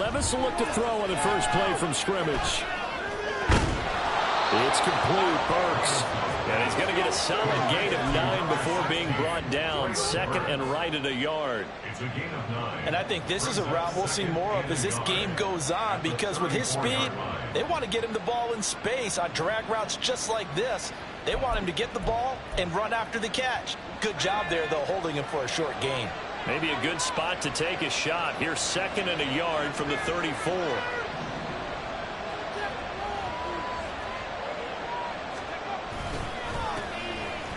Levis will look to throw on the first play from scrimmage. It's complete. Burks. And he's going to get a solid gain of 9 before being brought down. Second and right at a yard. And I think this is a route we'll see more of as this game goes on, because with his speed, they want to get him the ball in space on drag routes just like this. They want him to get the ball and run after the catch. Good job there, though, holding him for a short gain. Maybe a good spot to take a shot. Here's second and a yard from the 34.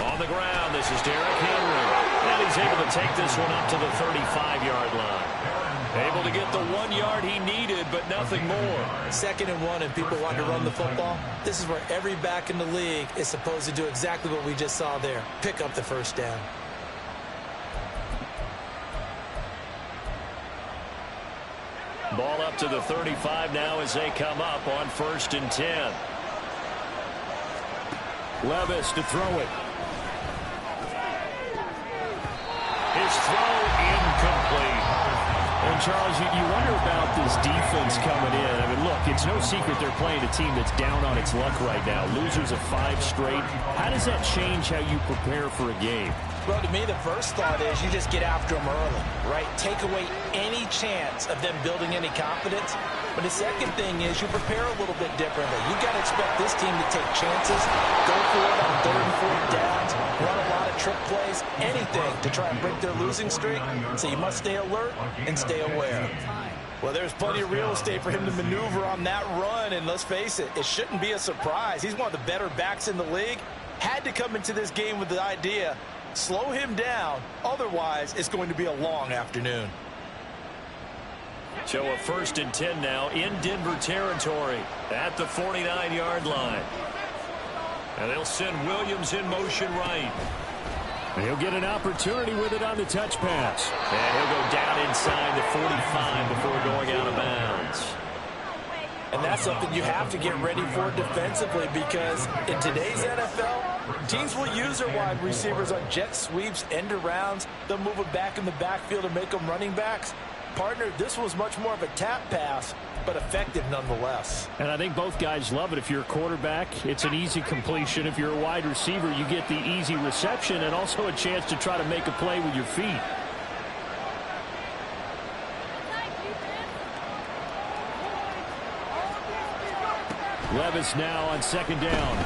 On the ground, this is Derrick Henry. And he's able to take this one up to the 35-yard line. Able to get the 1 yard he needed, but nothing more. 2nd and 1, and people want to run the football. This is where every back in the league is supposed to do exactly what we just saw there. Pick up the first down. Ball up to the 35 now as they come up on 1st and 10. Levis to throw it. His throw incomplete. And, Charles, you wonder about this defense coming in. I mean, look, it's no secret they're playing a team that's down on its luck right now. Losers of 5 straight. How does that change how you prepare for a game? Well, to me, the first thought is you just get after them early, right? Take away any chance of them building any confidence. But the second thing is you prepare a little bit differently. You've got to expect this team to take chances, go for it on 3rd and 4th downs, run a lot of trick plays, anything to try and break their losing streak. So you must stay alert and stay aware. Well, there's plenty of real estate for him to maneuver on that run, and let's face it, it shouldn't be a surprise. He's one of the better backs in the league. Had to come into this game with the idea, slow him down, otherwise it's going to be a long afternoon. So a 1st and 10 now in Denver territory at the 49-yard line. And they'll send Williams in motion right. And he'll get an opportunity with it on the touch pass. And he'll go down inside the 45 before going out of bounds. And that's something you have to get ready for defensively, because in today's NFL, teams will use their wide receivers on jet sweeps, end arounds. They'll move them back in the backfield and make them running backs. Partner, this was much more of a tap pass, but effective nonetheless. And I think both guys love it. If you're a quarterback, it's an easy completion. If you're a wide receiver, you get the easy reception and also a chance to try to make a play with your feet. Levis now on 2nd down.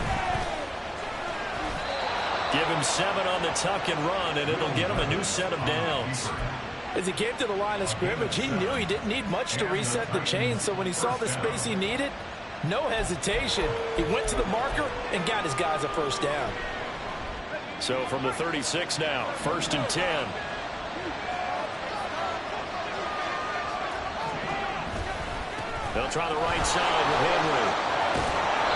Give him 7 on the tuck and run, and it'll get him a new set of downs. As he came to the line of scrimmage, he knew he didn't need much to reset the chain, so when he saw the space he needed, no hesitation. He went to the marker and got his guys a 1st down. So from the 36 now, 1st and 10. They'll try the right side with Henry.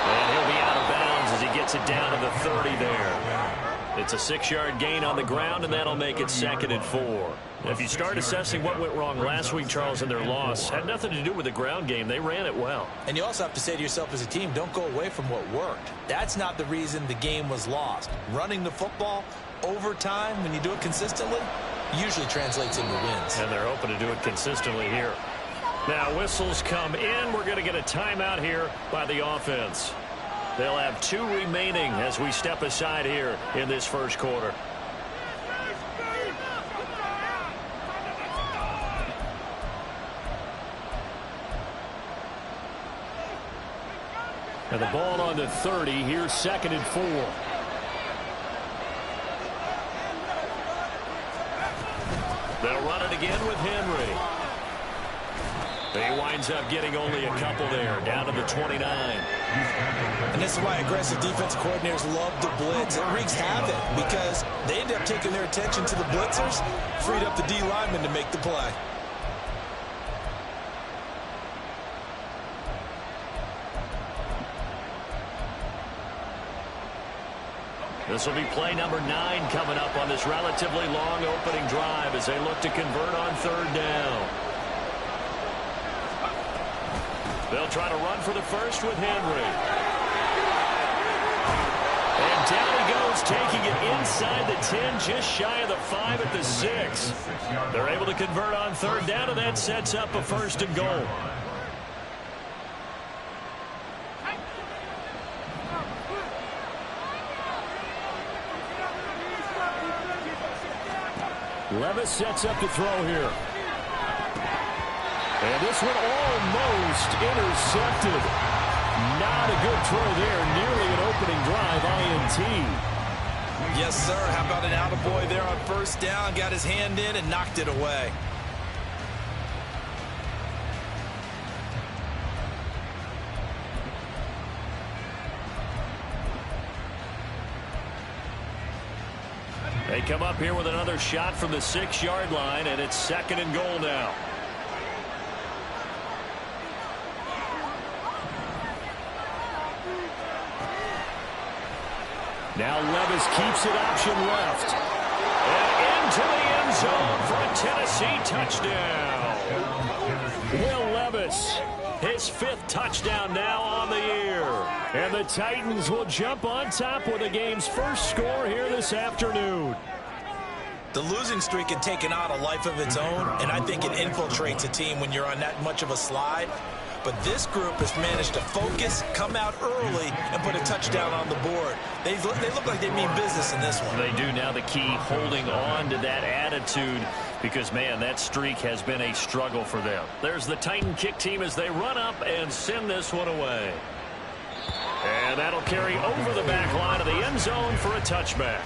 And he'll be out of bounds as he gets it down to the 30 there. It's a 6-yard gain on the ground, and that'll make it 2nd and 4. If you start assessing what went wrong last week, Charles, in their loss, had nothing to do with the ground game. They ran it well. And you also have to say to yourself as a team, don't go away from what worked. That's not the reason the game was lost. Running the football over time, when you do it consistently, usually translates into wins. And they're hoping to do it consistently here. Now whistles come in. We're going to get a timeout here by the offense. They'll have 2 remaining as we step aside here in this first quarter. And the ball on the 30. Here's 2nd and 4. They'll run it again with Henry. He winds up getting only a couple there, down to the 29. And this is why aggressive defense coordinators love to blitz. It wreaks havoc because they end up taking their attention to the blitzers, freed up the D lineman to make the play. This will be play number 9 coming up on this relatively long opening drive as they look to convert on 3rd down. They'll try to run for the first with Henry. And Down he goes, taking it inside the 10, just shy of the 5 at the 6. They're able to convert on third down, and that sets up a 1st and goal. Levis sets up to throw here. And this one almost intercepted. Not a good throw there. Nearly an opening drive INT. Yes, sir. How about an attaboy there on 1st down? Got his hand in and knocked it away. They come up here with another shot from the 6-yard line, and it's 2nd and goal now. Now Levis keeps it option left. And into the end zone for a Tennessee touchdown. Will Levis, his 5th touchdown now on the year. And the Titans will jump on top with the game's first score here this afternoon. The losing streak had taken on a life of its own, and I think it infiltrates a team when you're on that much of a slide. But this group has managed to focus, come out early, and put a touchdown on the board. They look like they mean business in this one. They do. Now the key, holding on to that attitude, because, man, that streak has been a struggle for them. There's the Titan kick team as they run up and send this one away. And that'll carry over the back line of the end zone for a touchback.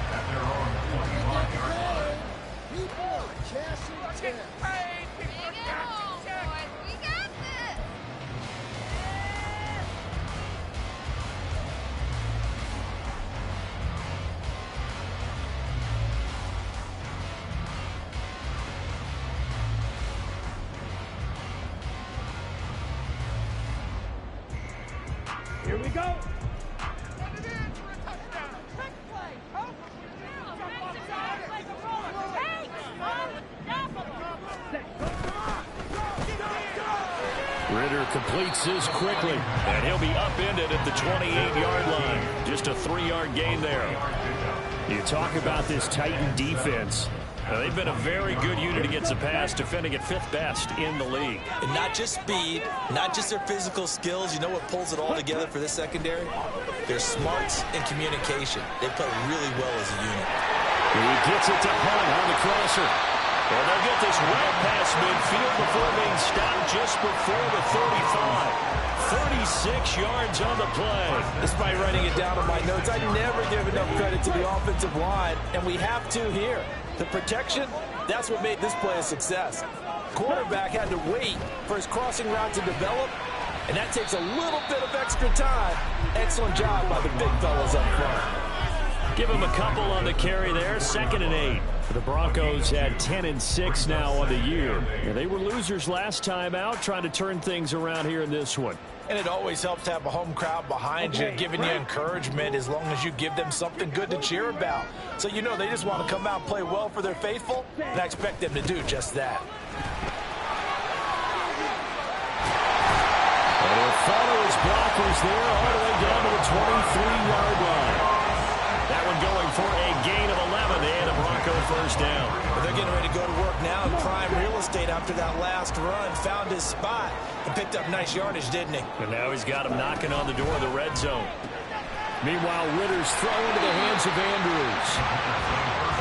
Here we go. Ritter completes this quickly. And he'll be upended at the 28-yard line. Just a 3-yard gain there. You talk about this Titan defense. They've been a very good unit against the pass, defending at 5th best in the league. And not just speed, not just their physical skills. You know what pulls it all together for this secondary? Their smarts and communication. They play really well as a unit. He gets it to Hunt on the crosser. Well, they'll get this right past midfield before being stopped just before the 35. 36 yards on the play. Despite writing it down on my notes, I never give enough credit to the offensive line, and we have to here. The protection, that's what made this play a success. Quarterback had to wait for his crossing route to develop, and that takes a little bit of extra time. Excellent job by the big fellas up front. Give him a couple on the carry there. 2nd and 8. The Broncos had 10-6 now on the year. And they were losers last time out, trying to turn things around here in this one. And it always helps to have a home crowd behind you, giving you encouragement as long as you give them something good to cheer about. So you know they just want to come out and play well for their faithful, and I expect them to do just that. And he'll follow his blockers there all the way down to the 23-yard line. That one going for a gain of 11 and a Bronco 1st down. Well, they're getting ready to go to work now in prime real estate after that last run. Found his spot and picked up nice yardage, didn't he? And now he's got him knocking on the door of the red zone. Meanwhile, Ritter's throw into the hands of Andrews.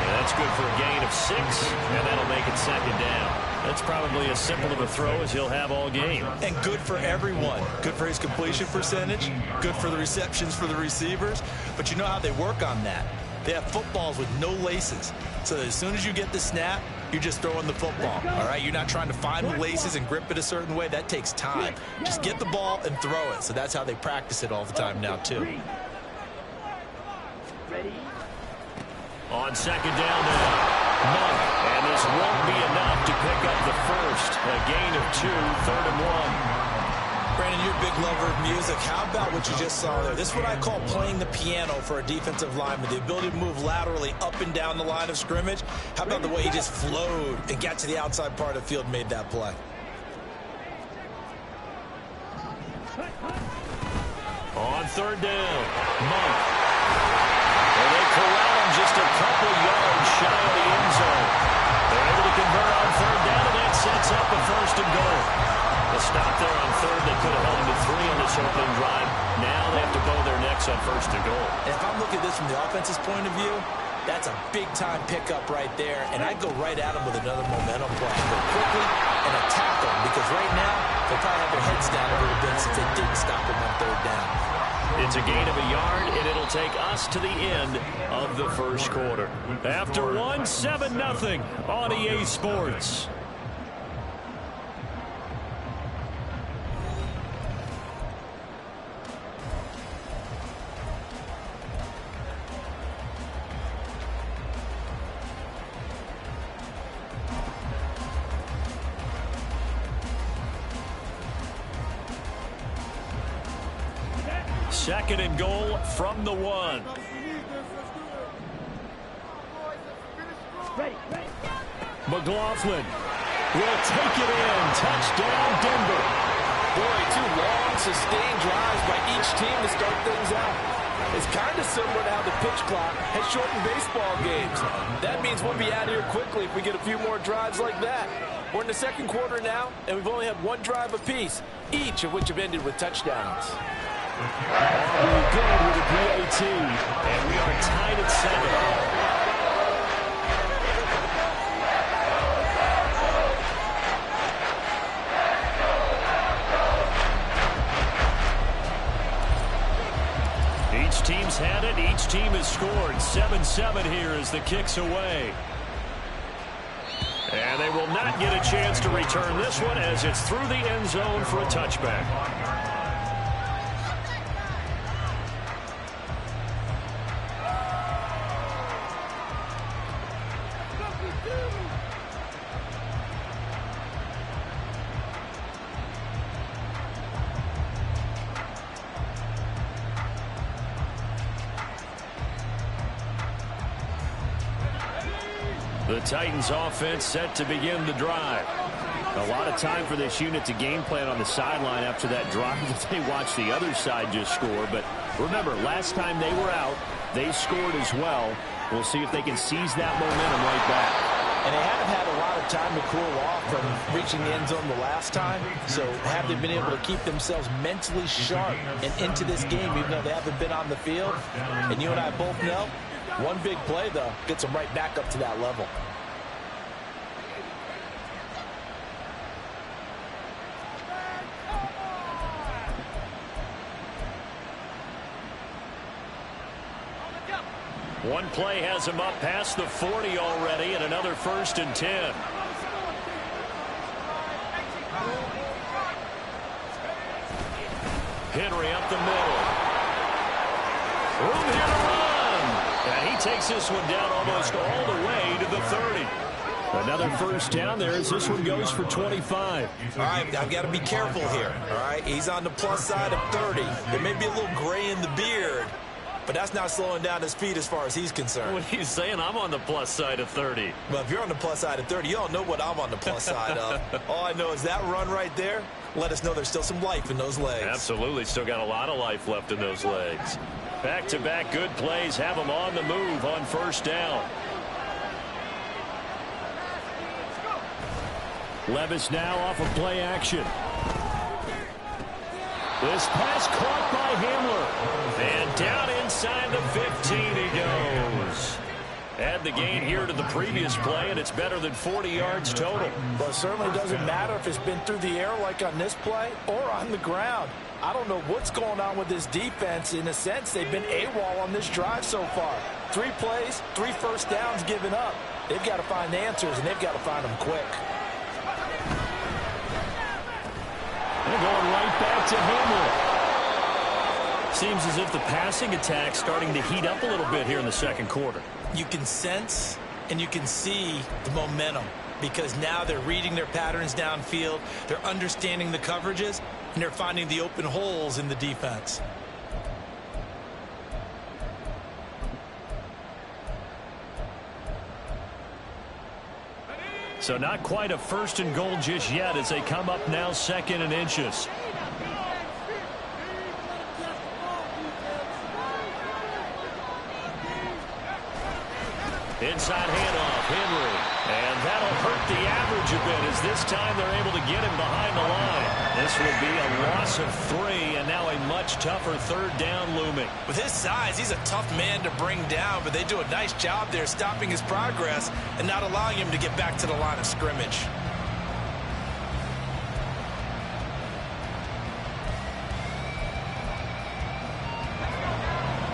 And that's good for a gain of 6, and that'll make it 2nd down. That's probably as simple of a throw as he'll have all game. And good for everyone. Good for his completion percentage. Good for the receptions for the receivers. But you know how they work on that. They have footballs with no laces. So that as soon as you get the snap, you're just throwing the football. All right? You're not trying to find the laces and grip it a certain way. That takes time. Just get the ball and throw it. So that's how they practice it all the time now, too. On 2nd down now. And this won't be enough to pick up the first. A gain of 2, 3rd and 1. Brandon, you're a big lover of music. How about what you just saw there? This is what I call playing the piano for a defensive lineman. The ability to move laterally up and down the line of scrimmage. How about the way he just flowed and got to the outside part of the field and made that play? On 3rd down, Monk. corral him just a couple yards shy of the end zone. They're able to convert on third down, and that sets up a first and goal. A stop there on third. They could have held him to 3 on this opening drive. Now they have to bow their necks on first and goal. If I'm looking at this from the offense's point of view, that's a big-time pickup right there, and I'd go right at him with another momentum play. Go quickly and attack them, because right now they'll probably have their heads down a little bit since they didn't stop him on third down. It's a gain of a yard, and it'll take us to the end of the first quarter. After 7-0 on EA Sports. Second and goal from the 1. McLaughlin will take it in. Touchdown, Denver. Boy, 2 long, sustained drives by each team to start things out. It's kind of similar to how the pitch clock has shortened baseball games. That means we'll be out of here quickly if we get a few more drives like that. We're in the second quarter now, and we've only had 1 drive apiece, each of which have ended with touchdowns. Aubrey good with a PAT, and we are tied at 7. Each team's had it. Each team has scored. 7-7 here as the kick's away. And they will not get a chance to return this one as it's through the end zone for a touchback. The Titans offense set to begin the drive. A lot of time for this unit to game plan on the sideline after that drive that they watched the other side just score. But remember, last time they were out, they scored as well. We'll see if they can seize that momentum right back. And they haven't had a lot of time to cool off from reaching the end zone the last time. So have they been able to keep themselves mentally sharp and into this game even though they haven't been on the field? And you and I both know, one big play, though, gets them right back up to that level. One play has him up past the 40 already, and another 1st and 10. Henry up the middle. Room here to run. And he takes this one down almost all the way to the 30. Another first down there as this one goes for 25. All right, I've got to be careful here, all right? He's on the plus side of 30. There may be a little gray in the beard, but that's not slowing down his speed as far as he's concerned. What are you saying? I'm on the plus side of 30. Well, if you're on the plus side of 30, you all know what I'm on the plus side of. All I know is that run right there, let us know there's still some life in those legs. Absolutely. Still got a lot of life left in those legs. Back-to-back good plays have them on the move on first down. Levis now off of play action. This pass caught by Hamler. And down inside the 15 he goes. Add the gain here to the previous play, and it's better than 40 yards total. But it certainly doesn't matter if it's been through the air like on this play or on the ground. I don't know what's going on with this defense. In a sense, they've been AWOL on this drive so far. 3 plays, 3 first downs given up. They've got to find answers, and they've got to find them quick. They're going right back to Hamler. Seems as if the passing attack's starting to heat up a little bit here in the second quarter. You can sense and you can see the momentum because now they're reading their patterns downfield, they're understanding the coverages, and they're finding the open holes in the defense. So not quite a first and goal just yet as they come up now 2nd and inches. Inside handoff, Henry. And that'll hurt the average a bit as this time they're able to get him behind the line. This will be a loss of 3, and now a much tougher third down looming. With his size, he's a tough man to bring down, but they do a nice job there stopping his progress and not allowing him to get back to the line of scrimmage.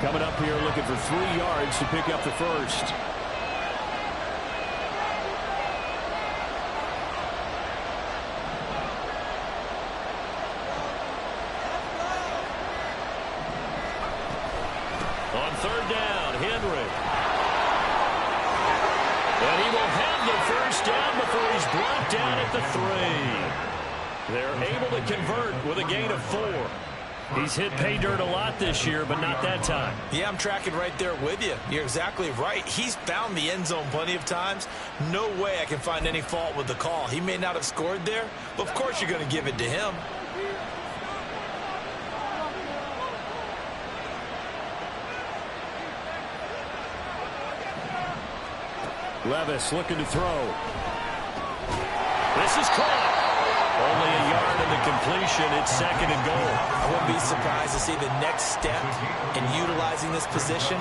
Coming up here looking for 3 yards to pick up the first. On third down, Henry. And he will have the first down before he's brought down at the 3. They're able to convert with a gain of 4. He's hit pay dirt a lot this year, but not that time. Yeah, I'm tracking right there with you. You're exactly right. He's found the end zone plenty of times. No way I can find any fault with the call. He may not have scored there, but of course you're going to give it to him. Levis looking to throw. This is caught. Only a yard in the completion. It's 2nd and goal. I wouldn't be surprised to see the next step in utilizing this position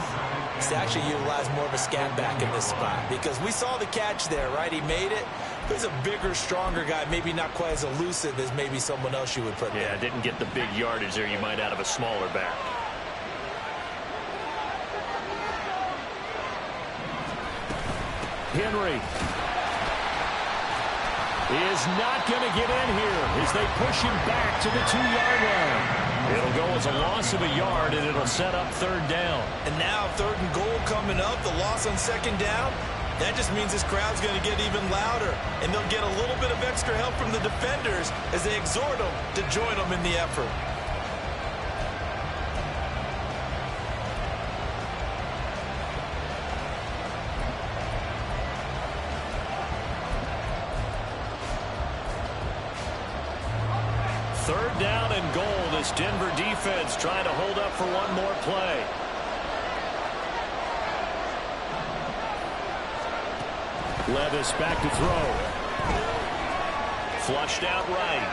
is to actually utilize more of a scat back in this spot, because we saw the catch there, right? He made it. He's a bigger, stronger guy, maybe not quite as elusive as maybe someone else you would put there. Yeah, didn't get the big yardage there you might out of a smaller back. Henry is not going to get in here as they push him back to the 2-yard line. It'll go as a loss of a yard, and it'll set up third down. And now 3rd and goal coming up, the loss on 2nd down. That just means this crowd's going to get even louder, and they'll get a little bit of extra help from the defenders as they exhort them to join them in the effort. Third down and goal. This Denver defense trying to hold up for one more play. Levis back to throw. Flushed out right.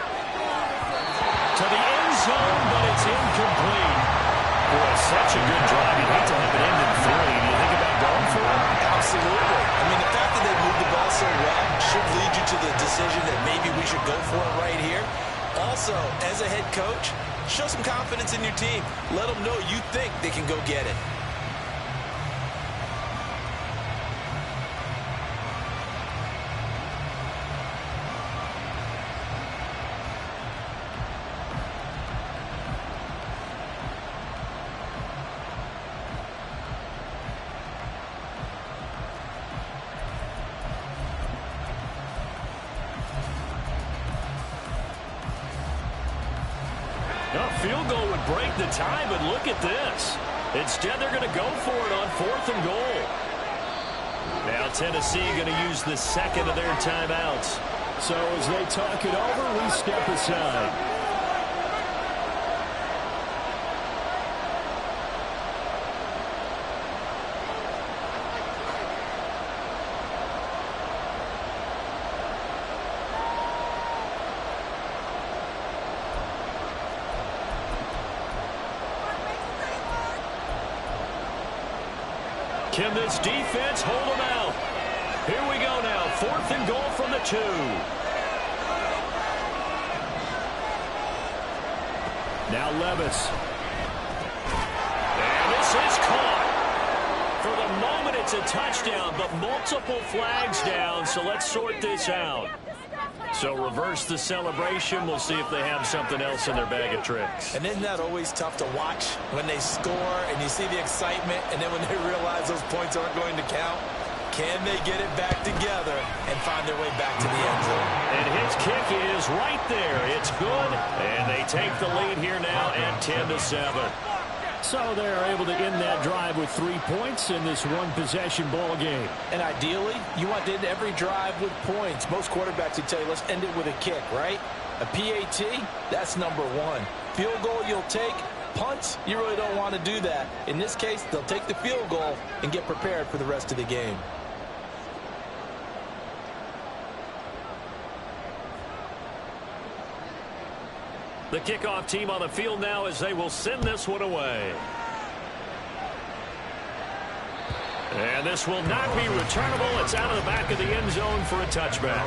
To the end zone, but it's incomplete. Boy, such a good drive. You'd hate to have it end in 3. Do you think about going for it? Absolutely. I mean, the fact that they moved the ball so well should lead you to the decision that maybe we should go for it right here. Also, as a head coach, show some confidence in your team. Let them know you think they can go get it. A field goal would break the tie, but look at this. Instead, they're going to go for it on 4th and goal. Now Tennessee going to use the 2nd of their timeouts. So as they talk it over, we step aside. Can this defense hold them out? Here we go now. 4th and goal from the 2. Now Levis. And this is caught. For the moment, it's a touchdown, but multiple flags down, so let's sort this out. So reverse the celebration. We'll see if they have something else in their bag of tricks. And isn't that always tough to watch when they score and you see the excitement, and then when they realize those points aren't going to count? Can they get it back together and find their way back to the end zone? And his kick is right there. It's good, and they take the lead here now at 10-7. So they're able to end that drive with 3 points in this one-possession ball game. And ideally, you want to end every drive with points. Most quarterbacks would tell you, let's end it with a kick, right? A PAT, that's number 1. Field goal you'll take. Punts, you really don't want to do that. In this case, they'll take the field goal and get prepared for the rest of the game. The kickoff team on the field now as they will send this one away. And this will not be returnable. It's out of the back of the end zone for a touchback.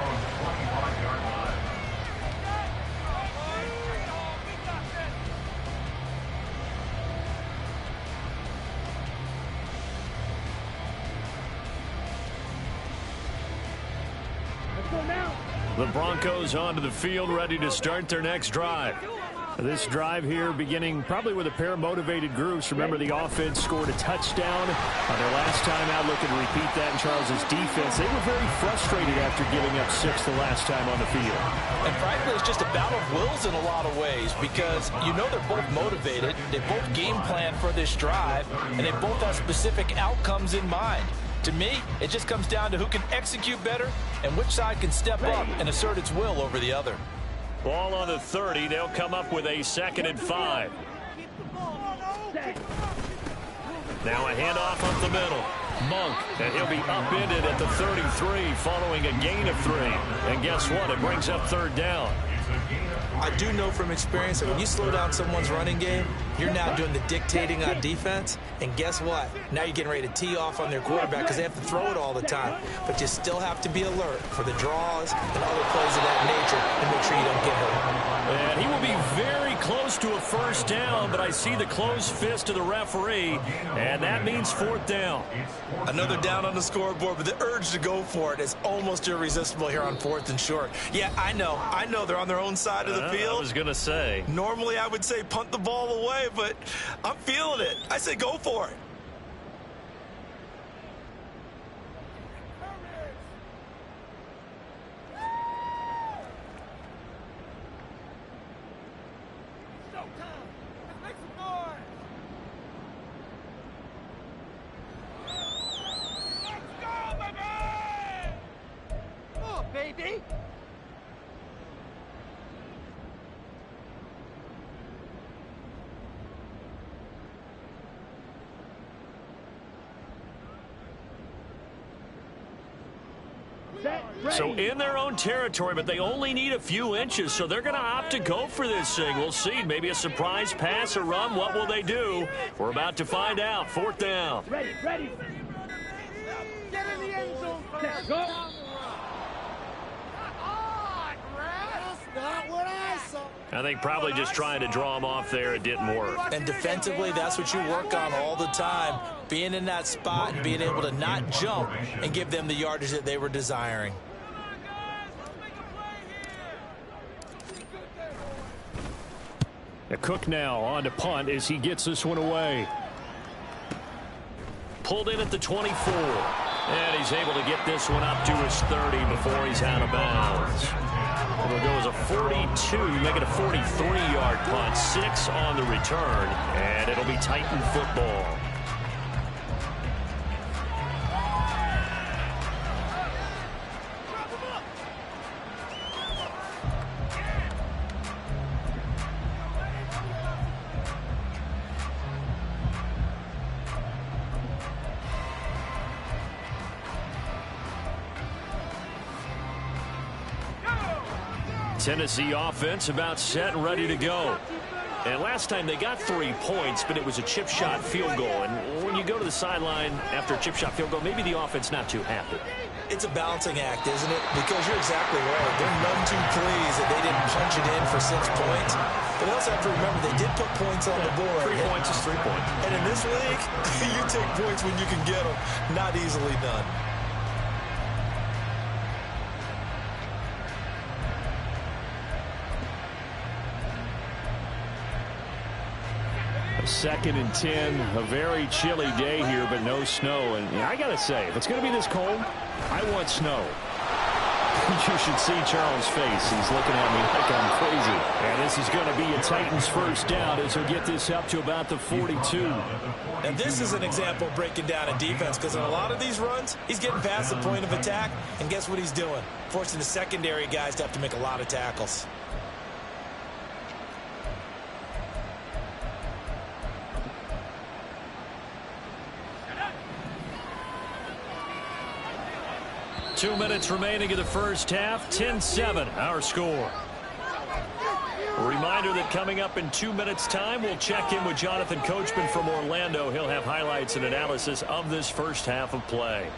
The Broncos onto the field, ready to start their next drive. This drive here beginning probably with a pair of motivated groups. Remember, the offense scored a touchdown on their last time out, looking to repeat that in Charles's defense. They were very frustrated after giving up 6 the last time on the field. And frankly, it's just a battle of wills in a lot of ways because you know they're both motivated. They both game plan for this drive, and they both have specific outcomes in mind. To me, it just comes down to who can execute better and which side can step up and assert its will over the other. Ball on the 30. They'll come up with a 2nd and 5. Now a handoff up the middle. Monk, and he'll be upended at the 33 following a gain of 3. And guess what? It brings up 3rd down. I do know from experience that when you slow down someone's running game, you're now doing the dictating on defense. And guess what? Now you're getting ready to tee off on their quarterback because they have to throw it all the time. But you still have to be alert for the draws and other plays of that nature and make sure you don't get hurt. And he will be very close to a 1st down, but I see the closed fist of the referee, and that means 4th down. Another down on the scoreboard, but the urge to go for it is almost irresistible here on 4th and short. Yeah, I know they're on their own side of the field. I was going to say. Normally I would say punt the ball away, but I'm feeling it. I say go for it. Baby! So in their own territory, but they only need a few inches, so they're going to opt to go for this thing. We'll see. Maybe a surprise pass or run. What will they do? We're about to find out. 4th down. Ready. Get in the end zone. Go. Not what I saw. I think probably just trying to draw him off there. It didn't work. And defensively, that's what you work on all the time. Being in that spot and being able to not jump and give them the yardage that they were desiring. The Cook now on to punt as he gets this one away. Pulled in at the 24. And he's able to get this one up to his 30 before he's out of bounds. It'll go as a 42, make it a 43-yard punt, 6 on the return, and it'll be Titan football. Tennessee offense about set and ready to go. And last time they got 3 points, but it was a chip shot field goal. And when you go to the sideline after a chip shot field goal, maybe the offense not too happy. It's a balancing act, isn't it? Because you're exactly right. They're none too pleased that they didn't punch it in for 6 points. But they also have to remember they did put points on the board. 3 points is 3 points. And in this league, you take points when you can get them. Not easily done. A 2nd and 10, a very chilly day here, but no snow. And I got to say, if it's going to be this cold, I want snow. You should see Charles' face. He's looking at me like I'm crazy. And this is going to be a Titans 1st down as he'll get this up to about the 42. And this is an example of breaking down in defense because in a lot of these runs, he's getting past the point of attack. And guess what he's doing? Forcing the secondary guys to have to make a lot of tackles. Two minutes remaining in the first half. 10-7, our score. A reminder. reminder that coming up in 2 minutes' time, we'll check in with Jonathan Coachman from Orlando. He'll have highlights and analysis of this first half of play.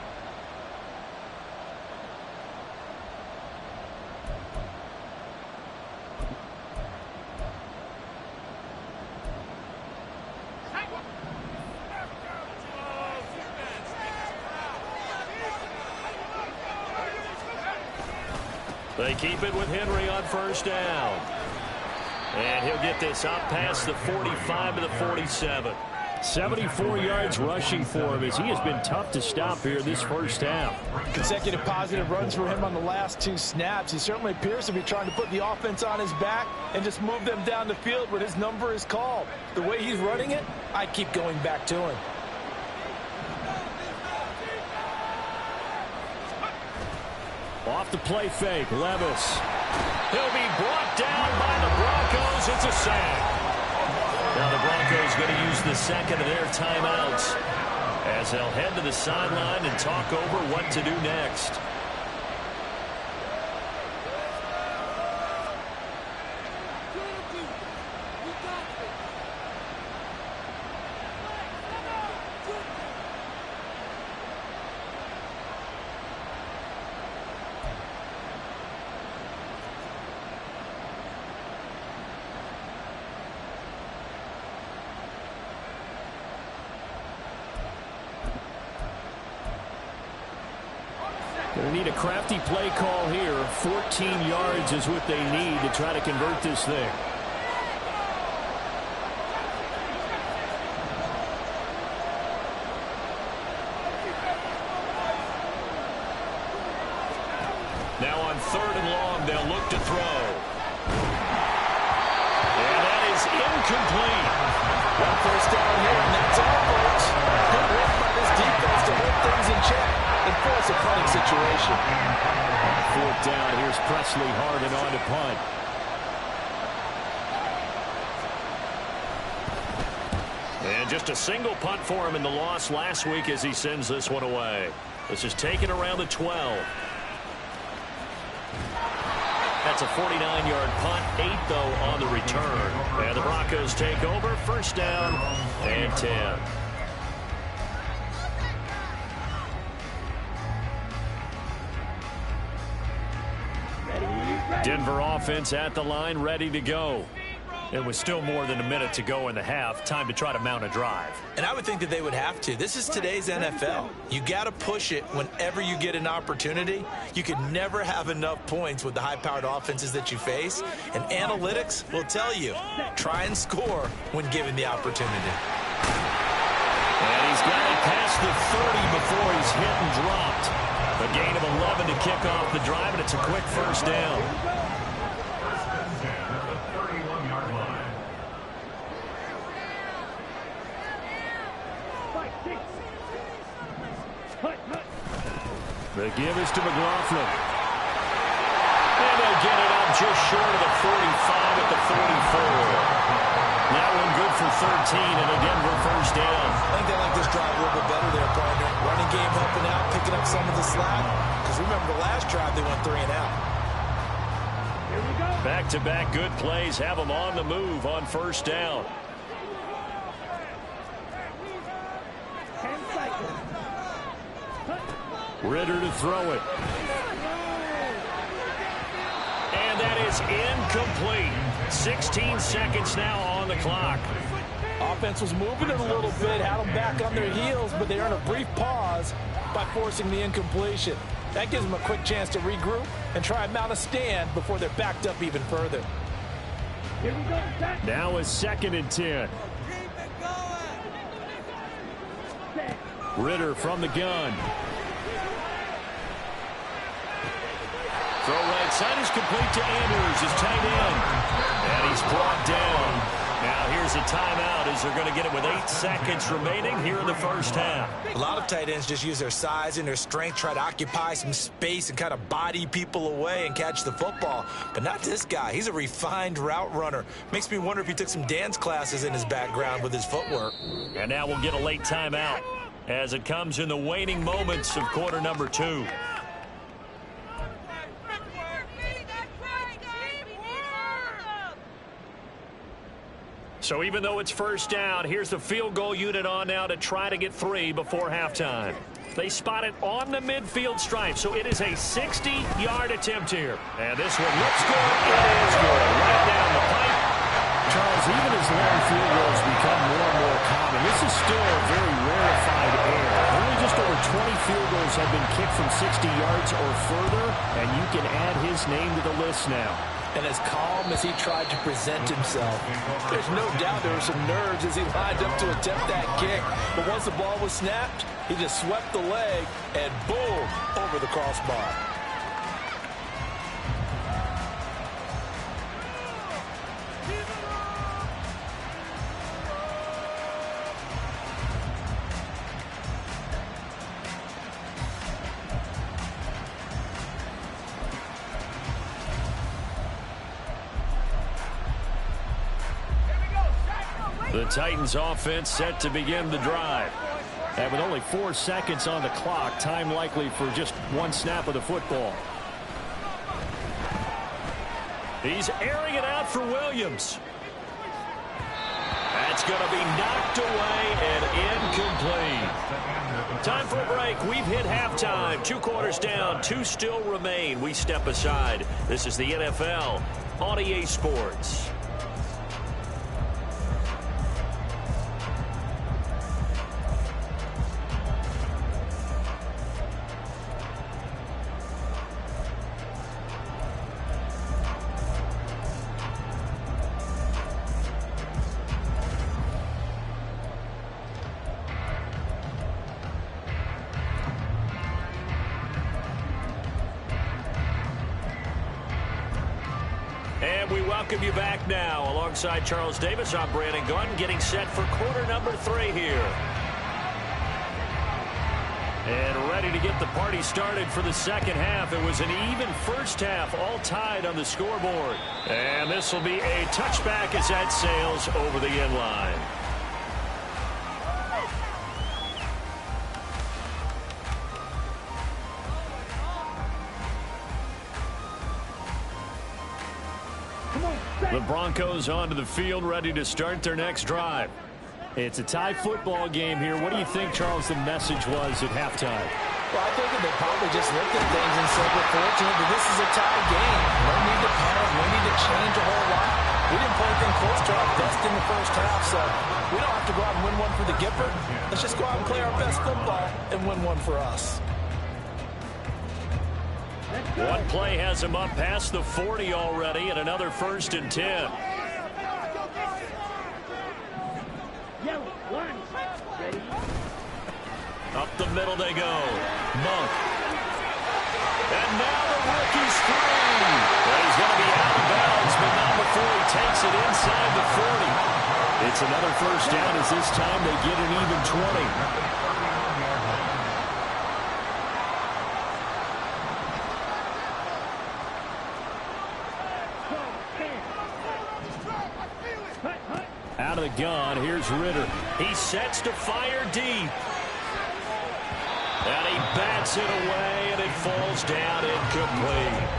They keep it with Henry on first down. And he'll get this up past the 45 to the 47. 74 yards rushing for him as he has been tough to stop here this first half. Consecutive positive runs for him on the last 2 snaps. He certainly appears to be trying to put the offense on his back and just move them down the field when his number is called. The way he's running it, I keep going back to him. Off the play fake, Levis. He'll be brought down by the Broncos. It's a sack. Now the Broncos going to use the second of their timeouts as they'll head to the sideline and talk over what to do next. Going to need a crafty play call here. 14 yards is what they need to try to convert this thing. Now on 3rd and long, they'll look to throw. And that is incomplete. One first down here, and that's all, folks. Good work by this defense to hold things in check and force a punting situation. 4th down, here's Presley Harden on to punt. And just a single punt for him in the loss last week as he sends this one away. This is taken around the 12. That's a 49-yard punt, 8 though on the return. And the Broncos take over, 1st down and 10. Denver offense at the line, ready to go. It was still more than a minute to go in the half. Time to try to mount a drive. And I would think that they would have to. This is today's NFL. You got to push it whenever you get an opportunity. You can never have enough points with the high-powered offenses that you face. And analytics will tell you, try and score when given the opportunity. And he's got it past the 30 before he's hit and dropped. A gain of 11 to kick off the drive, and it's a quick 1st down. The give is to McLaughlin. And they'll get it up just short of the 45 at the 44. That one good for 13 and a Denver 1st down. I think they like this drive a little bit better there, partner. Running game helping out, picking up some of the slack. Because remember the last drive, they went 3 and out. Back-to-back good plays have them on the move on 1st down. Ritter to throw it. And that is incomplete. 16 seconds now on the clock. Offense was moving it a little bit, had them back on their heels, but they earned a brief pause by forcing the incompletion. That gives them a quick chance to regroup and try and mount a stand before they're backed up even further. Now a 2nd and 10. Ritter from the gun. Throw right side is complete to Andrews, his tight end. And he's brought down. Now here's a timeout as they're going to get it with 8 seconds remaining here in the 1st half. A lot of tight ends just use their size and their strength, try to occupy some space and kind of body people away and catch the football. But not this guy. He's a refined route runner. Makes me wonder if he took some dance classes in his background with his footwork. And now we'll get a late timeout as it comes in the waning moments of quarter number 2. So even though it's first down, here's the field goal unit on now to try to get 3 before halftime. They spot it on the midfield stripe, so it is a 60-yard attempt here. And this one looks good. It is good. Right down the pipe. Charles, even as long field goals become more and more common, this is still a very rarefied air. Only just over 20 field goals have been kicked from 60 yards or further, and you can add his name to the list now. And as calm as he tried to present himself, there's no doubt there were some nerves as he lined up to attempt that kick. But once the ball was snapped, he just swept the leg and boom, over the crossbar. The Titans offense set to begin the drive. And with only 4 seconds on the clock, time likely for just one snap of the football. He's airing it out for Williams. That's going to be knocked away and incomplete. Time for a break. We've hit halftime. 2 quarters down, 2 still remain. We step aside. This is the NFL on EA Sports. And we welcome you back now. Alongside Charles Davis, I'm Brandon Gunn, getting set for quarter number 3 here. And ready to get the party started for the second half. It was an even first half, all tied on the scoreboard. And this will be a touchback as that sails over the end line. The Broncos onto the field, ready to start their next drive. It's a tie football game here. What do you think, Charles, the message was at halftime? Well, I think they probably just looked at things and said, we're fortunate that this is a tie game. No need to panic. No need to change a whole lot. We didn't play anything close to our best in the first half, so we don't have to go out and win one for the Gipper. Let's just go out and play our best football and win one for us. One play has him up past the 40 already, and another 1st and 10. Up the middle they go. Monk. And now the rookie's through. Well, he's going to be out of bounds, but not before he takes it inside the 40. It's another first down as this time they get an even 20. Out of the gun, here's Ritter. He sets to fire deep. And he bats it away, and it falls down incomplete.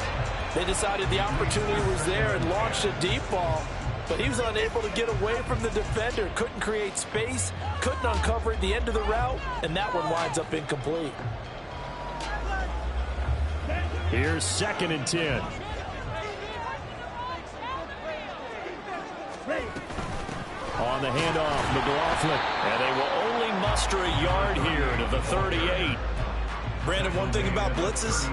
They decided the opportunity was there and launched a deep ball, but he was unable to get away from the defender. Couldn't create space, couldn't uncover at the end of the route, and that one winds up incomplete. Here's 2nd and 10. On the handoff, McLaughlin. And they will only muster a yard here to the 38. Brandon, one thing about blitzes,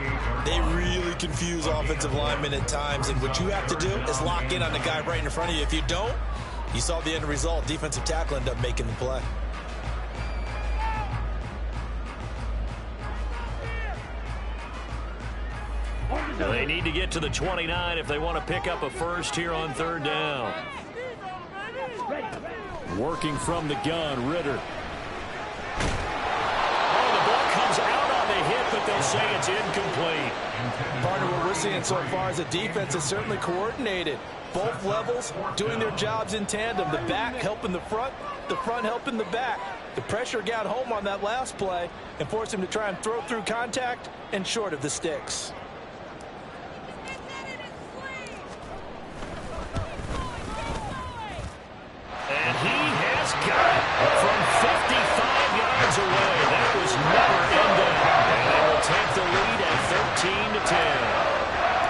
they really confuse offensive linemen at times, and what you have to do is lock in on the guy right in front of you. If you don't, you saw the end result. Defensive tackle ended up making the play. They need to get to the 29 if they want to pick up a first here on 3rd down. Working from the gun, Ritter. Oh, the ball comes out on the hit, but they'll say it's incomplete. Partner, what we're seeing so far is a defense is certainly coordinated. Both levels doing their jobs in tandem. The back helping the front helping the back. The pressure got home on that last play and forced him to try and throw through contact and short of the sticks. has got it from 55 yards away. That was never ending. And they will take the lead at 13-10.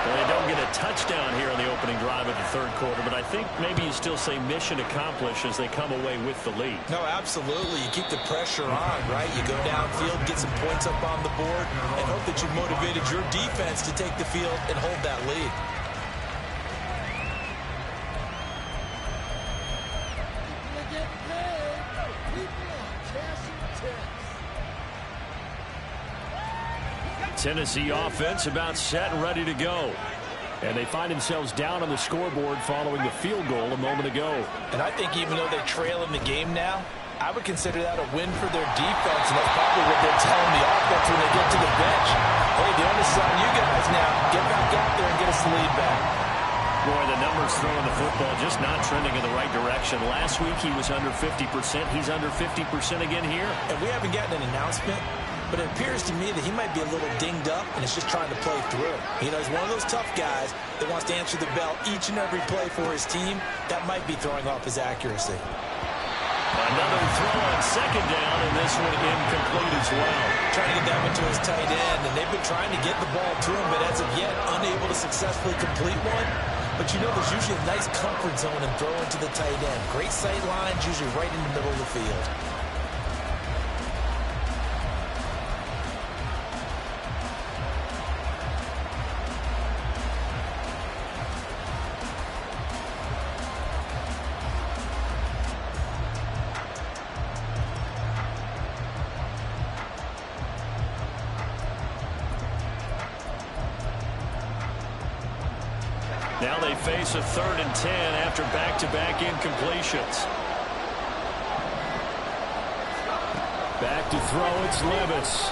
Well, they don't get a touchdown here on the opening drive of the third quarter, but I think maybe you still say mission accomplished as they come away with the lead. No, absolutely. You keep the pressure on, right? You go downfield, get some points up on the board, and hope that you motivated your defense to take the field and hold that lead. Tennessee offense about set and ready to go. And they find themselves down on the scoreboard following the field goal a moment ago. And I think even though they trail in the game now, I would consider that a win for their defense, and that's probably what they're telling the offense when they get to the bench. Hey, the onus is on you guys now. Get back out there and get us the lead back. Boy, the numbers throwing the football just not trending in the right direction. Last week he was under 50%. He's under 50% again here. And we haven't gotten an announcement, but it appears to me that he might be a little dinged up and is just trying to play through. You know, he's one of those tough guys that wants to answer the bell each and every play for his team. That might be throwing off his accuracy. Another throw on second down, and this one incomplete as well. Trying to get that one to his tight end, and they've been trying to get the ball to him, but as of yet, unable to successfully complete one. But you know, there's usually a nice comfort zone in throwing to the tight end. Great sight lines, usually right in the middle of the field. Now they face a 3rd and 10 after back-to-back incompletions. Back to throw, it's Levis.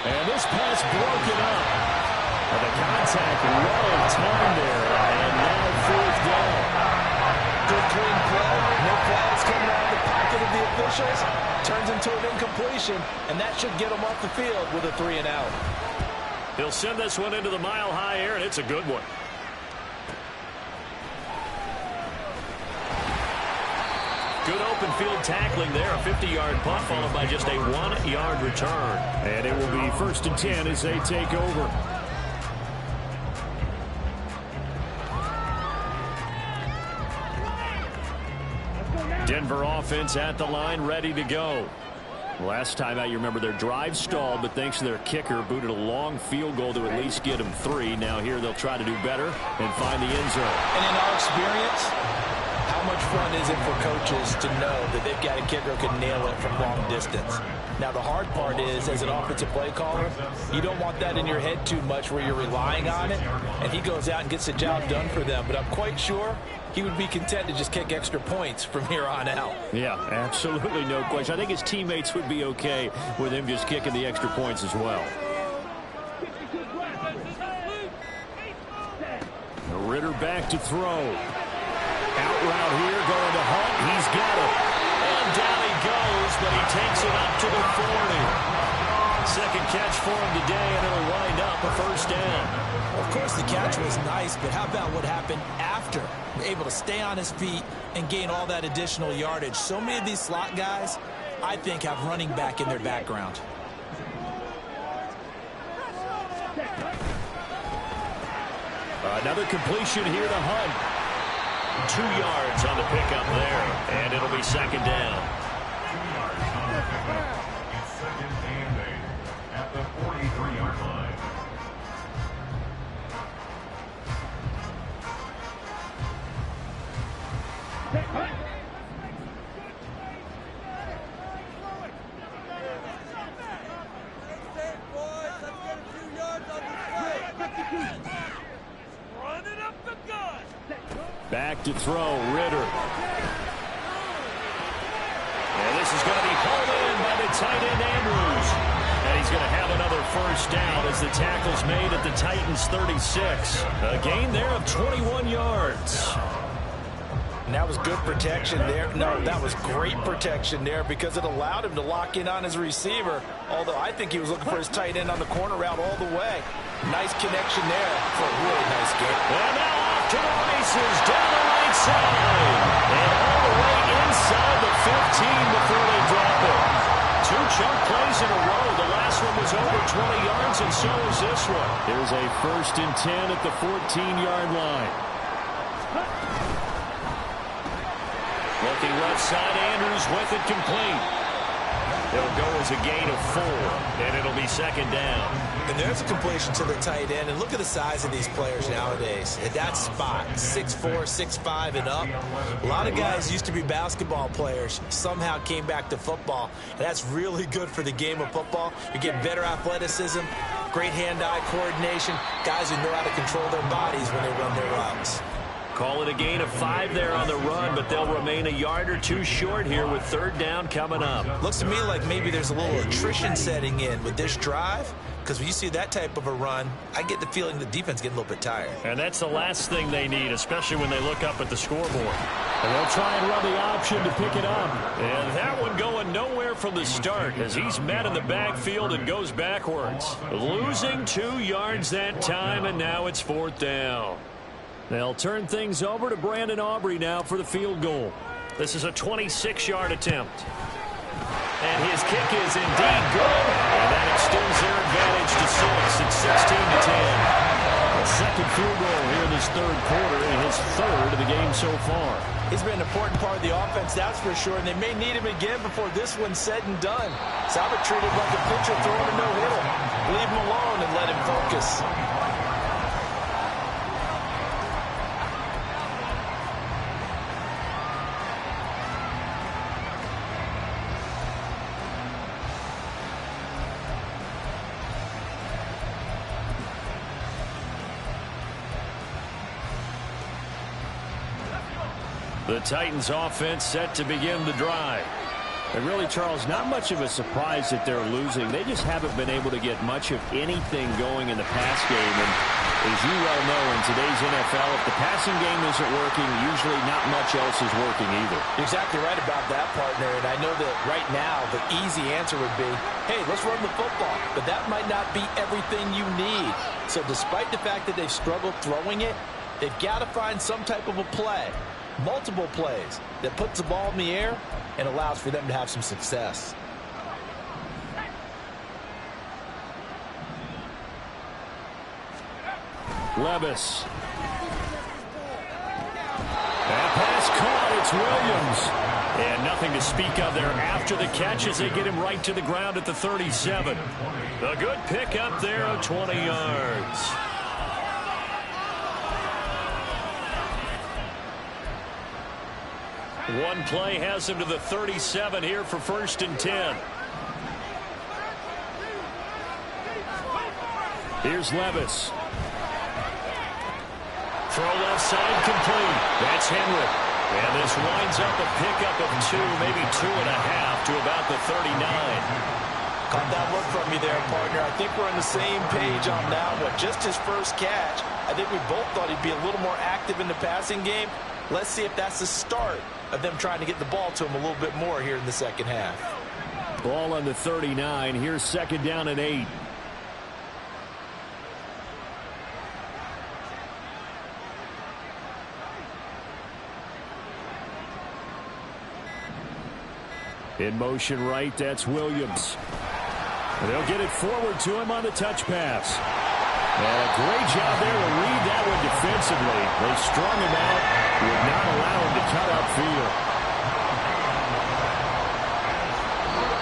And this pass broken up. And the contact well timed there. And now 4th down. Good clean play. No flags coming out of the pocket of the officials. Turns into an incompletion, and that should get him off the field with a 3 and out. He'll send this one into the mile-high air, and it's a good one. Good open field tackling there. A 50-yard punt followed by just a 1-yard return. And it will be 1st and 10 as they take over. Denver offense at the line, ready to go. Last time out, you remember their drive stalled, but thanks to their kicker, booted a long field goal to at least get them 3. Now here they'll try to do better and find the end zone. And in our experience, how much fun is it for coaches to know that they've got a kicker who can nail it from long distance? Now, the hard part is, as an offensive play caller, you don't want that in your head too much where you're relying on it, and he goes out and gets the job done for them. But I'm quite sure he would be content to just kick extra points from here on out. Yeah, absolutely no question. I think his teammates would be okay with him just kicking the extra points as well. Ritter back to throw. Out route here, going to Hunt. He's got it. And down he goes, but he takes it up to the 40. Second catch for him today, and it'll wind up a 1st down. Of course, the catch was nice, but how about what happened after? Able to stay on his feet and gain all that additional yardage. So many of these slot guys, I think, have running back in their background. Another completion here to Hunt. 2 yards on the pickup there, and it'll be 2nd down. It's 2nd and 8 at the 43-yard line. Back to throw, Ritter. And this is going to be pulled in by the tight end, Andrews. And he's going to have another 1st down as the tackle's made at the Titans' 36. A gain there of 21 yards. And that was good protection there. No, that was great protection there because it allowed him to lock in on his receiver. Although I think he was looking for his tight end on the corner route all the way. Nice connection there for a really nice game. And now off to the races down the right side. And one was over 20 yards, and so is this one. There's a 1st and 10 at the 14-yard line. Looking left side, Andrews with it complete. It'll go as a gain of 4, and it'll be 2nd down. And there's a completion to the tight end. And look at the size of these players nowadays. At that spot, 6'4", 6'5", and up. A lot of guys used to be basketball players, somehow came back to football. And that's really good for the game of football. You get better athleticism, great hand-eye coordination, guys who know how to control their bodies when they run their routes. Call it a gain of 5 there on the run, but they'll remain a yard or 2 short here with 3rd down coming up. Looks to me like maybe there's a little attrition setting in with this drive, because when you see that type of a run, I get the feeling the defense getting a little bit tired. And that's the last thing they need, especially when they look up at the scoreboard. And they'll try and run the option to pick it up. And that one going nowhere from the start as he's met in the backfield and goes backwards. Losing 2 yards that time, and now it's 4th down. They'll turn things over to Brandon Aubrey now for the field goal. This is a 26-yard attempt. And his kick is indeed good. And that extends their advantage to 6. It's 16-10. A second field goal here in this 3rd quarter and his 3rd of the game so far. He's been an important part of the offense, that's for sure. And they may need him again before this one's said and done. Salbert treated like a pitcher throwing a no-hitter. Leave him alone and let him focus. The Titans offense set to begin the drive. And really, Charles, not much of a surprise that they're losing. They just haven't been able to get much of anything going in the pass game. And as you well know, in today's NFL, if the passing game isn't working, usually not much else is working either. You're exactly right about that, partner. And I know that right now the easy answer would be, hey, let's run the football. But that might not be everything you need. So despite the fact that they've struggled throwing it, they've got to find some type of a play. Multiple plays that puts the ball in the air and allows for them to have some success. Levis. That pass caught. It's Williams. And nothing to speak of there after the catch as they get him right to the ground at the 37. A good pick up there of 20 yards. One play has him to the 37 here for 1st and 10. Here's Levis. Throw left side complete. That's Henry. And this winds up a pickup of 2, maybe 2.5 to about the 39. Caught that look from me there, partner. I think we're on the same page on that one. Just his first catch. I think we both thought he'd be a little more active in the passing game. Let's see if that's the start of them trying to get the ball to him a little bit more here in the second half. Ball on the 39. Here's 2nd down and 8. In motion right, that's Williams. And they'll get it forward to him on the touch pass. And a great job there to read that one defensively. They strung him out, would not allow him to cut upfield.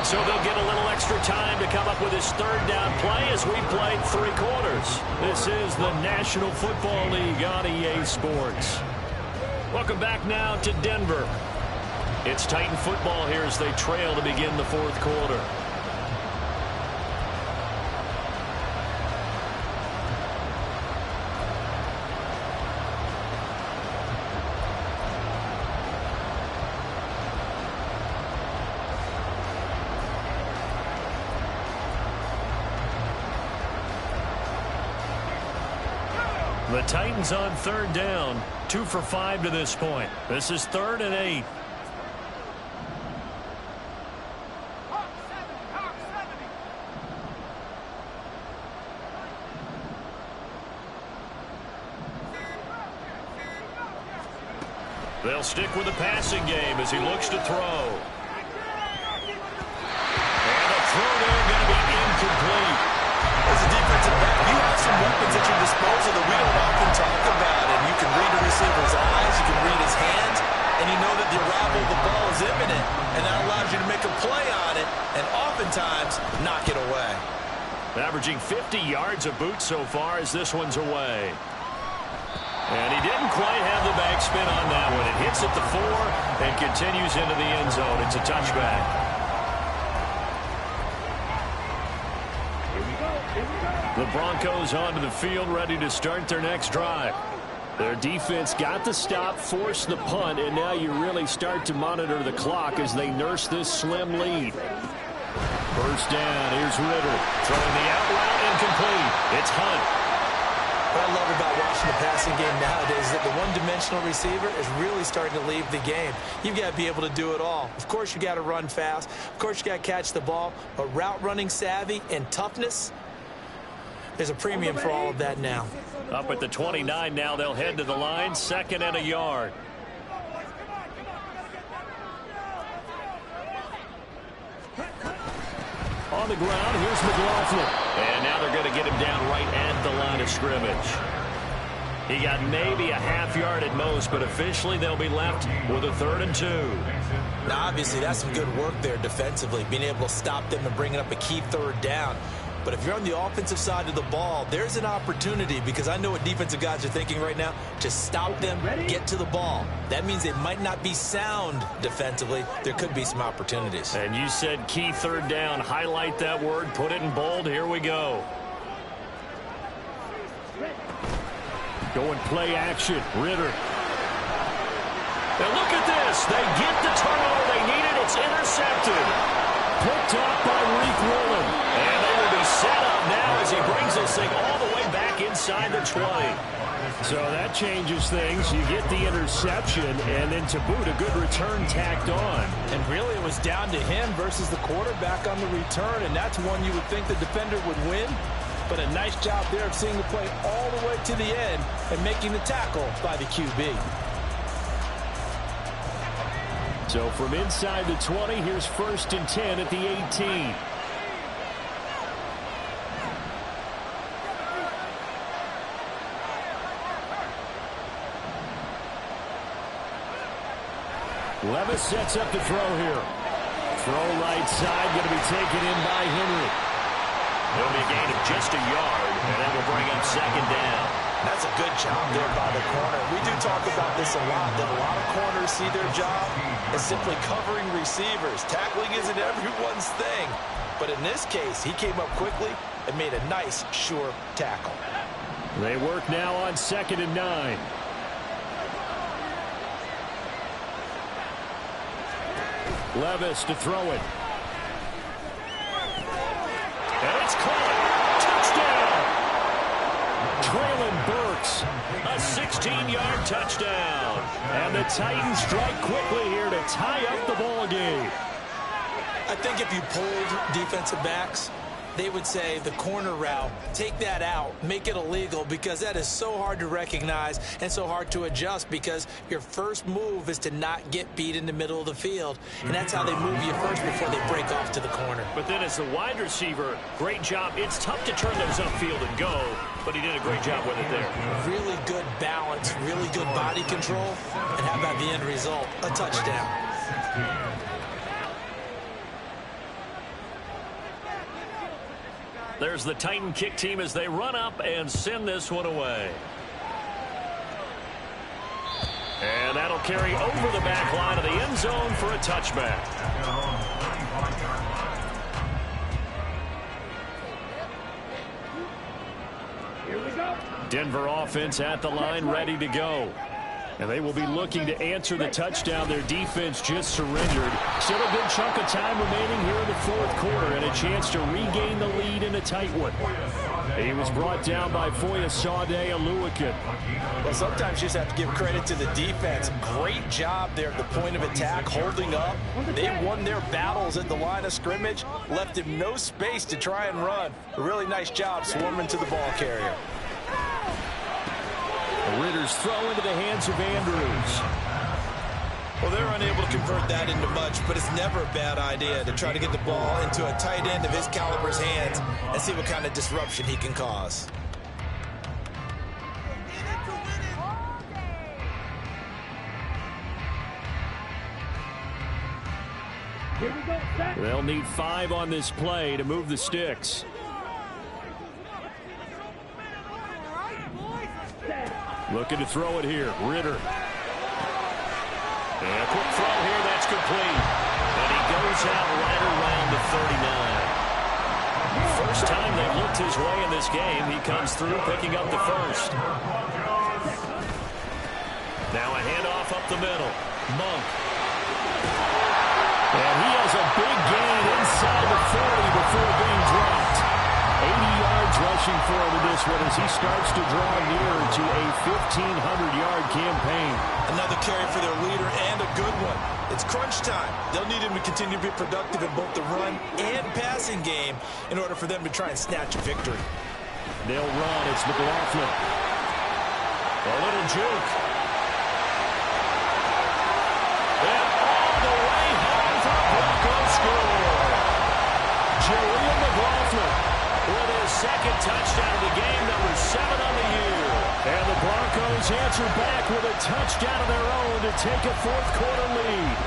So they'll get a little extra time to come up with his 3rd down play as we played 3 quarters. This is the National Football League on EA Sports. Welcome back now to Denver. It's Titan football here as they trail to begin the 4th quarter. The Titans on 3rd down, 2 for 5 to this point. This is 3rd and 8. They'll stick with the passing game as he looks to throw. And a throw there going to be incomplete. your disposal that we don't often talk about. And you can read the receiver's eyes, you can read his hands, and you know that the arrival of the ball is imminent. And that allows you to make a play on it and oftentimes knock it away. Averaging 50 yards a boot so far as this one's away. And he didn't quite have the backspin on that one. It hits at the 4 and continues into the end zone. It's a touchback. The Broncos onto the field, ready to start their next drive. Their defense got the stop, forced the punt, and now you really start to monitor the clock as they nurse this slim lead. First down, here's Ritter. Throwing the out route, incomplete. It's Hunt. What I love about watching the passing game nowadays is that the one-dimensional receiver is really starting to leave the game. You've got to be able to do it all. Of course, you got to run fast. Of course, you got to catch the ball. But route running savvy and toughness, there's a premium for all of that now. Up at the 29 now, they'll head to the line, 2nd and a yard. On the ground, here's McLaughlin. And now they're going to get him down right at the line of scrimmage. He got maybe a half yard at most, but officially they'll be left with a 3rd and 2. Now, obviously, that's some good work there defensively, being able to stop them and bringing up a key 3rd down. But if you're on the offensive side of the ball, there's an opportunity, because I know what defensive guys are thinking right now. Just stop them, get to the ball. That means they might not be sound defensively. There could be some opportunities. And you said key 3rd down. Highlight that word, put it in bold. Here we go. Going play action. Ritter. Now look at this. They get the turnover they needed. It's intercepted. Picked up by Reek Woolen. And they will be set up now as he brings this thing all the way back inside the 20. So that changes things. You get the interception, and then to boot, a good return tacked on. And really, it was down to him versus the quarterback on the return, and that's one you would think the defender would win. But a nice job there of seeing the play all the way to the end and making the tackle by the QB. So from inside the 20, here's 1st and 10 at the 18. Levis sets up the throw here. Throw right side, going to be taken in by Henry. It'll be a gain of just a yard, and that will bring up 2nd down. That's a good job there by the corner. We do talk about this a lot, that a lot of corners see their job as simply covering receivers. Tackling isn't everyone's thing. But in this case, he came up quickly and made a nice, sure tackle. They work now on 2nd and 9. Levis to throw it. And it's caught. Touchdown. Traylon Burks. A 16-yard touchdown. And the Titans strike quickly here to tie up the ball game. I think if you pulled defensive backs, they would say the corner route, take that out, make it illegal, because that is so hard to recognize and so hard to adjust, because your first move is to not get beat in the middle of the field. And that's how they move you first before they break off to the corner. But then as the wide receiver, great job. It's tough to turn those upfield and go, but he did a great job with it there. Really good balance, really good body control, and how about the end result? A touchdown. There's the Titan kick team as they run up and send this one away. And that'll carry over the back line of the end zone for a touchback. Here we go. Denver offense at the line, ready to go. And they will be looking to answer the touchdown. Their defense just surrendered. Still a good chunk of time remaining here in the 4th quarter, and a chance to regain the lead in a tight one. He was brought down by Foyesade Oluwakin. Well, sometimes you just have to give credit to the defense. Great job there at the point of attack, holding up. They won their battles at the line of scrimmage, left him no space to try and run. A really nice job swarming to the ball carrier. Ritter's throw into the hands of Andrews. Well, they're unable to convert that into much, but it's never a bad idea to try to get the ball into a tight end of his caliber's hands and see what kind of disruption he can cause. They'll need 5 on this play to move the sticks. Looking to throw it here. Ritter. And a quick throw here. That's complete. And he goes out right around the 39. First time they've looked his way in this game. He comes through picking up the first. Now a handoff up the middle. Monk. And he has a big gain inside the 40 before being dropped. 80 yards rushing for him in this one as he starts to draw nearer to a 1,500-yard campaign. Another carry for their leader and a good one. It's crunch time. They'll need him to continue to be productive in both the run and passing game in order for them to try and snatch a victory. They'll run. It's McLaughlin. A little juke. And all the way home for Broncos score. Jerry McLaughlin with his second touchdown of the game, number 7 on the year. And the Broncos answer back with a touchdown of their own to take a fourth-quarter lead.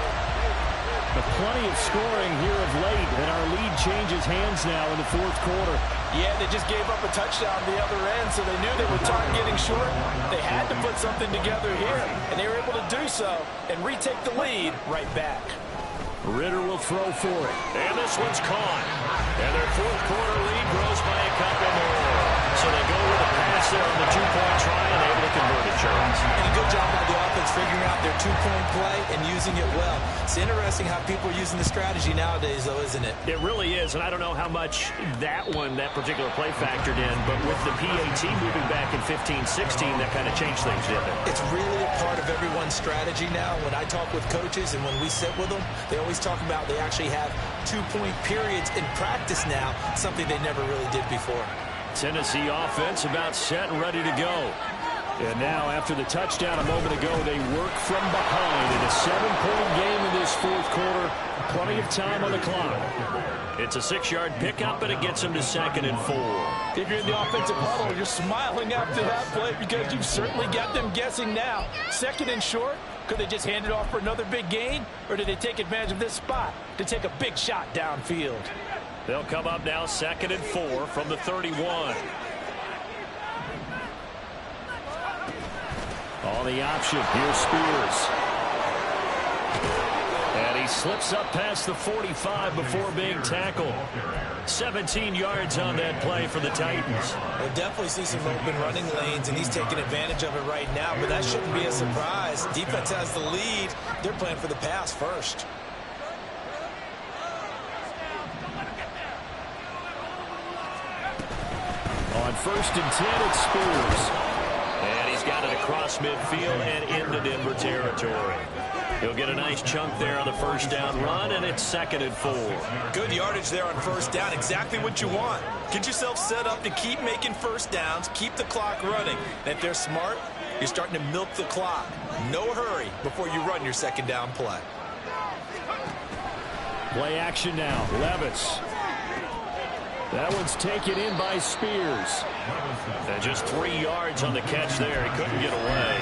Plenty of scoring here of late, and our lead changes hands now in the fourth quarter. Yeah, they just gave up a touchdown on the other end, so they knew they were time getting short. They had to put something together here, and they were able to do so and retake the lead right back. Ritter will throw for it. And this one's caught. And their fourth quarter lead grows by a couple more. So they go with a pass there on the two-point try and able to convert it, Charles. And a good job by the offense figuring out their two-point play and using it well. It's interesting how people are using the strategy nowadays, though, isn't it? It really is, and I don't know how much that particular play factored in, but with the PAT moving back in 15-16, that kind of changed things, didn't it? It's really a part of everyone's strategy now. When I talk with coaches and when we sit with them, they always talk about they actually have two-point periods in practice now, something they never really did before. Tennessee offense about set and ready to go. And now, after the touchdown a moment ago, they work from behind in a 7-point game in this fourth quarter. Plenty of time on the clock. It's a 6-yard pickup, and it gets them to 2nd and 4. If you're in the offensive huddle, you're smiling after that play because you've certainly got them guessing now. 2nd and short. Could they just hand it off for another big gain? Or did they take advantage of this spot to take a big shot downfield? They'll come up now 2nd and 4 from the 31. On the option, here's Spears. And he slips up past the 45 before being tackled. 17 yards on that play for the Titans. We'll definitely see some open running lanes, and he's taking advantage of it right now, but that shouldn't be a surprise. Defense has the lead. They're playing for the pass first. On 1st and 10, it's Spears. And he's got it across midfield and into Denver territory. He'll get a nice chunk there on the first down run, and it's 2nd and 4. Good yardage there on first down. Exactly what you want. Get yourself set up to keep making first downs, keep the clock running. And if they're smart, you're starting to milk the clock. No hurry before you run your second down play. Play action now. Levis. That one's taken in by Spears. And just 3 yards on the catch there. He couldn't get away.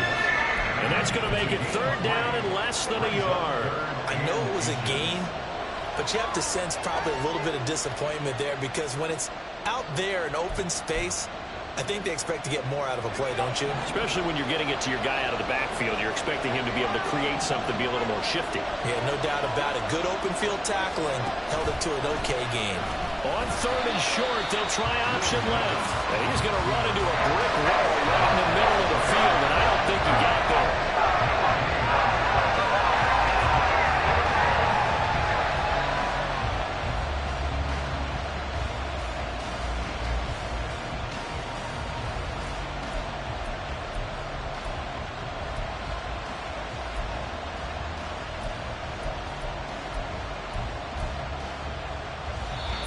And that's going to make it 3rd down and less than a yard. I know it was a gain, but you have to sense probably a little bit of disappointment there because when it's out there in open space, I think they expect to get more out of a play, don't you? Especially when you're getting it to your guy out of the backfield. You're expecting him to be able to create something, be a little more shifty. Yeah, no doubt about it. Good open field tackling held it to an okay game. On 3rd and short, they'll try option left. And he's going to run into a brick wall right in the middle of the field, and I don't think he got there.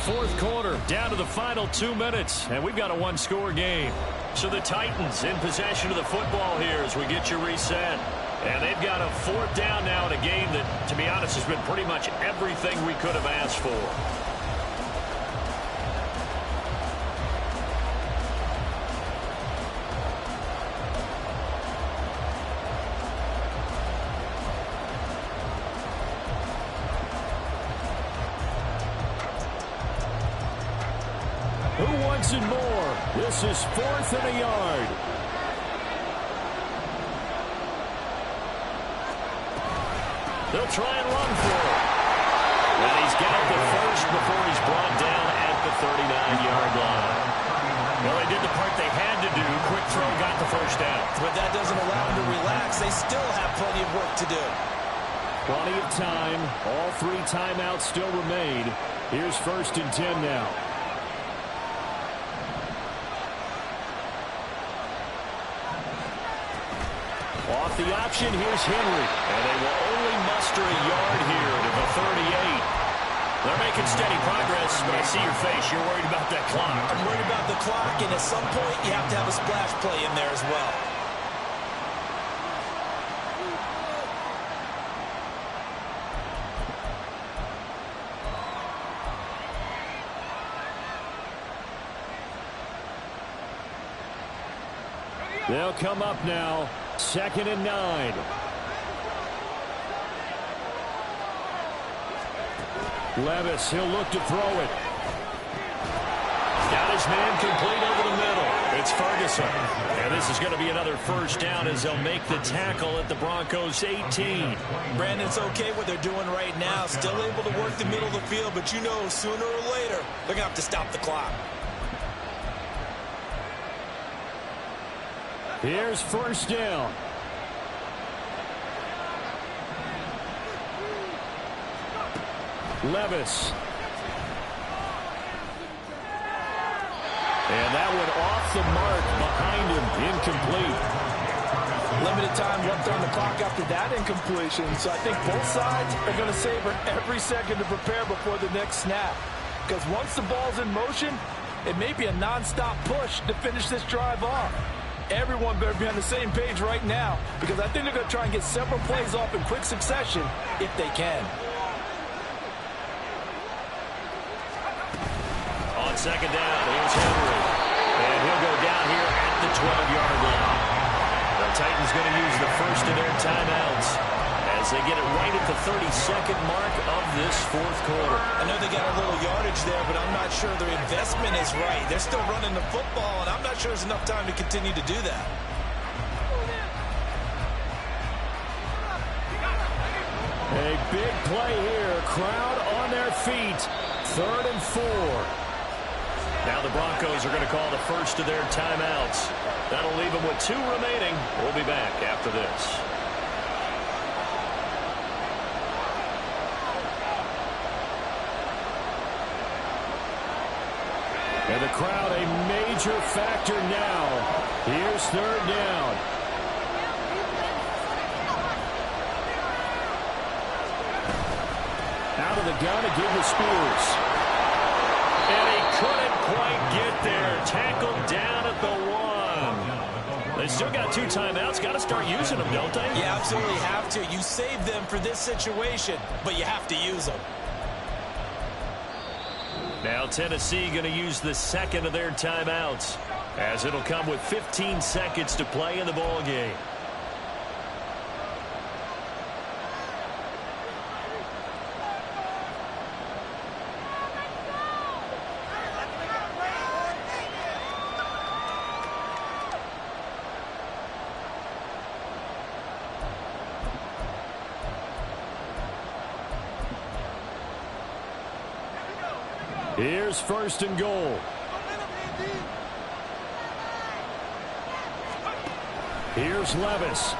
Fourth quarter, down to the final 2 minutes, and we've got a 1-score game. So the Titans in possession of the football here as we get you reset. And they've got a 4th down now in a game that, to be honest, has been pretty much everything we could have asked for. yards and more. This is 4th and a yard. They'll try and run for it. And he's got the first before he's brought down at the 39-yard line. Well, they did the part they had to do. Quick throw got the first down. But that doesn't allow them to relax. They still have plenty of work to do. Plenty of time. All 3 timeouts still remain. Here's 1st and 10 now. Off the option, here's Henry. And they will only muster a yard here to the 38. They're making steady progress, but I see your face. You're worried about that clock. I'm worried about the clock, and at some point, you have to have a splash play in there as well. They'll come up now. 2nd and 9. Levis, he'll look to throw it. Got his man complete over the middle. It's Ferguson. And this is going to be another first down as they'll make the tackle at the Broncos 18. Brandon, it's okay what they're doing right now. Still able to work the middle of the field, but you know sooner or later they're going to have to stop the clock. Here's 1st down. Levis. And that went off the mark behind him. Incomplete. Limited time left on the clock after that incompletion. So I think both sides are going to savor every second to prepare before the next snap. Because once the ball's in motion, it may be a non-stop push to finish this drive off. Everyone better be on the same page right now, because I think they're going to try and get several plays off in quick succession if they can. On 2nd down, here's Henry. And he'll go down here at the 12-yard line. The Titans going to use the first of their timeouts as they get it right at the 32nd mark of this 4th quarter. I know they got a little yardage there, but I'm not sure their investment is right. They're still running the football, and I'm not sure there's enough time to continue to do that. A big play here. Crowd on their feet. 3rd and 4. Now the Broncos are going to call the first of their timeouts. That'll leave them with 2 remaining. We'll be back after this. And the crowd a major factor now. Here's 3rd down. Out of the gun again with Spears. And he couldn't quite get there. Tackled down at the 1. They still got 2 timeouts. Got to start using them, don't they? You absolutely have to. You save them for this situation, but you have to use them. Now Tennessee going to use the 2nd of their timeouts, as it'll come with 15 seconds to play in the ball game. Here's 1st and goal. Here's Levis.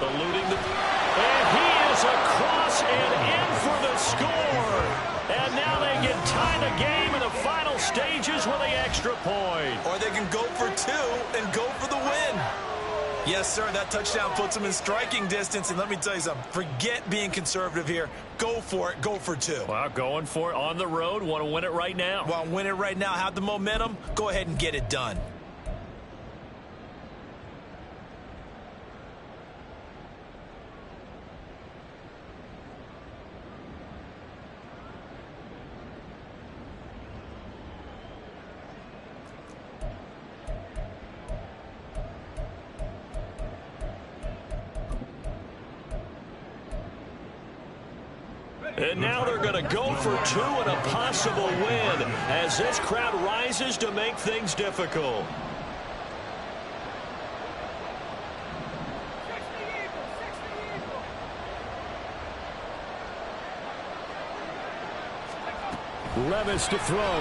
Eluding the... And he is across and in for the score. And now they can tie the game in the final stages with the extra point. Or they can go for 2 and go for the win. Yes, sir, that touchdown puts them in striking distance. And let me tell you something, forget being conservative here. Go for it. Go for 2. Well, going for it on the road. Want to win it right now. Want to win it right now. Have the momentum. Go ahead and get it done. And now they're going to go for two and a possible win as this crowd rises to make things difficult. Levis to throw.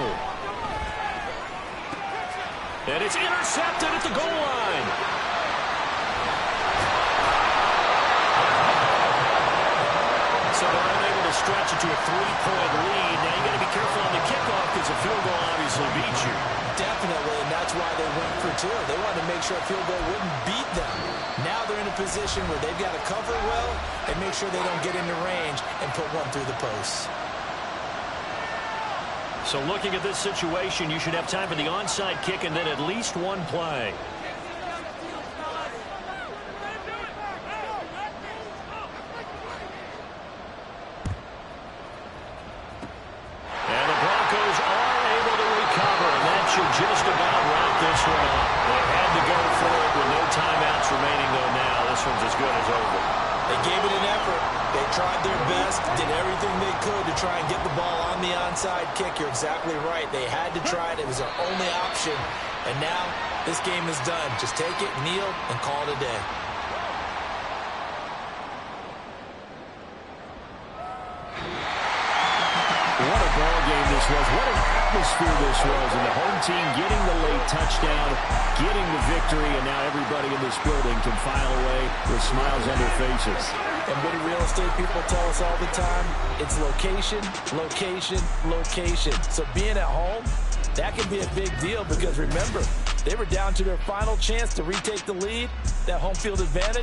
And it's intercepted at the goal line. So they're unable to stretch it to a 3-point lead. Now you got to be careful on the kickoff because a field goal obviously beats you. Definitely, and that's why they went for two. They wanted to make sure a field goal wouldn't beat them. Now they're in a position where they've got to cover well and make sure they don't get into range and put one through the posts. So looking at this situation, you should have time for the onside kick and then at least one play. And the Broncos are able to recover, and that should just about wrap this one up. They had to go for it with no timeouts remaining, though now. This one's as good as over. They gave it an effort. They tried their best, did everything they could to try and get the ball on the onside kick. You're exactly right. They had to try it. It was their only option. And now this game is done. Just take it, kneel, and call it a day. What a ball game this was. What an atmosphere this was. And the home team getting the late touchdown, getting the victory, and now everybody in this building can file away with smiles on their faces. And what do real estate people tell us all the time? It's location, location, location. So being at home, that can be a big deal because remember, they were down to their final chance to retake the lead, that home field advantage.